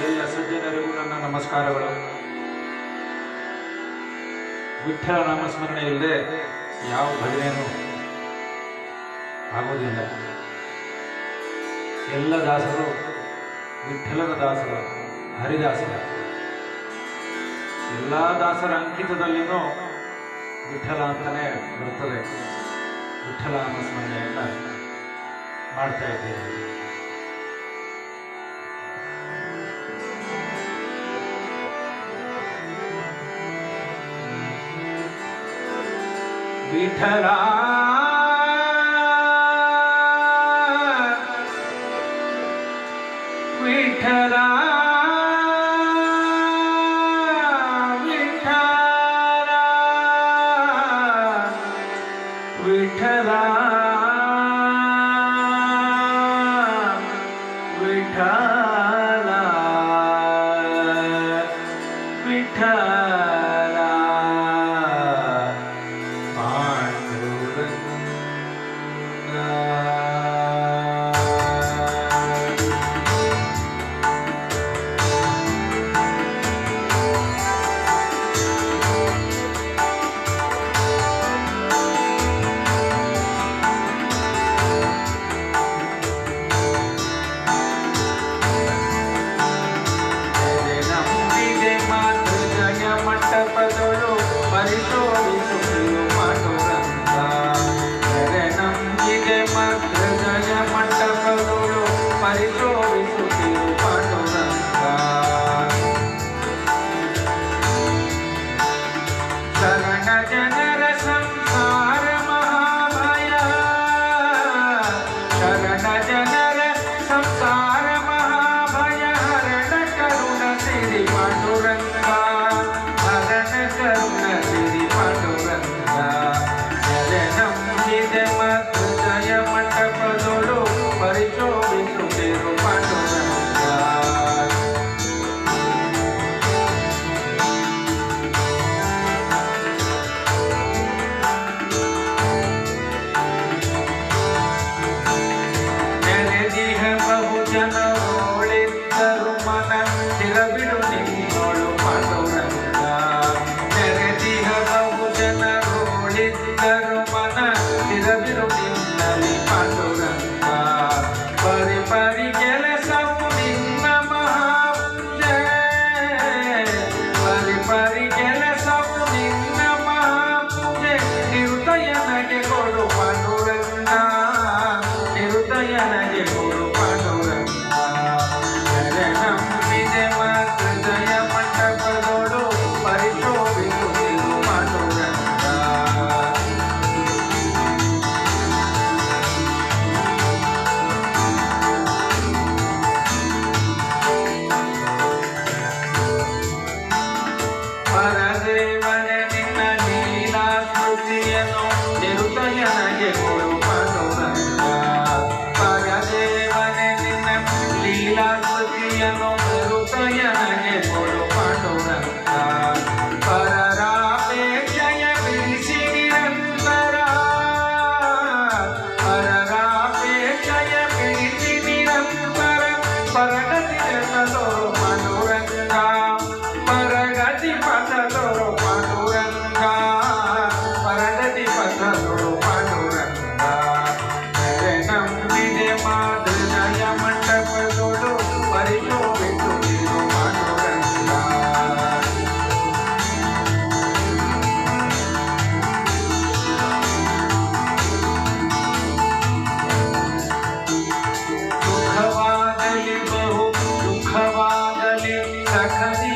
ಎಲ್ಲ ಸಜ್ಜನರಿಗೂ ನನ್ನ ನಮಸ್ಕಾರಗಳು. ವಿಠ್ಠಲ ನಾಮಸ್ಮರಣೆ ಇಲ್ಲದೆ ಯಾವ ಭಜನೆಯೂ ಆಗೋದಿಲ್ಲ. ಎಲ್ಲ ದಾಸರು ವಿಠ್ಠಲನ ದಾಸರು, ಹರಿದಾಸರ. ಎಲ್ಲ ದಾಸರ ಅಂಕಿತದಲ್ಲಿನೂ ವಿಠ್ಠಲ ಅಂತಲೇ ಬರ್ತದೆ. ವಿಠ್ಠಲ ನಾಮಸ್ಮರಣೆಯನ್ನು ಮಾಡ್ತಾ ಇದ್ದೇವೆ. ವಿಠಲ ವಿಠಲ ವಿಠಲ ವಿಠಲ ವಿಠಲ ವಿಠಲ ಮಂಟಪದೊಳು ಪರಿಶೋಧಿಸುತ್ತಿರು ಪಾಂಡುರಂಗ. ನಂಬಿಗೆ ಮಾತ್ರ ಜಯ ಮಂಟಪದೊಳು ಪರಿಶೋಧಿಸುತ್ತಿರು ಪಾಂಡುರಂಗ. ಶರಣ ಜನರ ಸಂಸಾರ ಮಹಾಭಯ, ಶರಣ ಜನರ ಸಂಸಾರ ಮಹಾಭಯ, ಹರಣ ಕರುಣ ಸಿರಿ ಪಾಂಡುರಂಗ. ನಂಬಿದೆ ಮಾತ್ರ ಜಯ ಮಂಟಪದೊಳು ಪರಿಶೋಧಿಸುತ್ತಿರು ಪಾಂಡುರಂಗ. ನೆನೆದಿಹ ಬಹು ಜನರೋಳಿದ್ದರು ಮನ ತಿರಬಿಡು ನಿನ್ನೋಳು ಪಾಂಡುರಂಗ. ನೆರೆದಿಹ ಬಹು ಜನರೋಳಿದ್ದರು ಮನ ತಿರಬಿಡು ನಿನ್ನಲಿ ಪಾಂಡುರಂಗ. ಪರಿ ಪರಿ ಕೆಲಸವು ನಿನ್ನ ಮಹಾಪೂಜೆ, ಪರಿ ಪರಿ ಕೆಲಸವು ನಿನ್ನ ಮಹಾಪೂಜೆ. ನಿರುದಯನಗೆ ಕೊಡು ಪಾಂಡುರಂಗ, ನಿರುದಯನಗೆ ಕೊಡು ಪಾಂಡುರಂಗ. ನಂಬಿದೆ ಮಾತ್ರ ಜಯ ಮಂಟಪದೊಳು ಪರಿಶೋಧಿಸುತ್ತಿರು ಪಾಂಡುರಂಗ. ಪರದೇವನೇ ನಿನ್ನ ಲೀಲಾ ಸ್ಮೃತಿಯನ್ನು ನಿರುದಯನಗೆ ಕೊಡು ಪಾಂಡುರಂಗ. ಪರದೇವನೇ ನಿನ್ನ ಲೀಲಾ ಸ್ಮೃತಿಯನ್ನು ನಿರುದಯನಗೆ ಕೊಡು ಪಾಂಡುರಂಗ. ಪರರಾಪೇಕ್ಷೆಯ ಬಿಡಿಸಿ ನಿರಂತರ, ಪರರಾಪೇಕ್ಷೆಯ ಬಿಡಿಸಿ ನಿರಂತರ, ಪರಗತಿ ತೋರು ಪಾಂಡುರಂಗ. ಪರಗತಿ ಪಥ ತೋರು ಪಾಂಡುರಂಗ, ಪರಗತಿ ಪಥ ತೋರು ಪಾಂಡುರಂಗ. ನಂಬಿದೆ ಮಾತ್ರ ಜಯ ಮಂಟಪದೊಳು ಪರಿಶೋಧಿಸುತ್ತಿರು ಪಾಂಡುರಂಗ. ಸುಖವಾಗಲಿ ಬಹು ದುಃಖವಾಗಲಿ ಸಖದಿ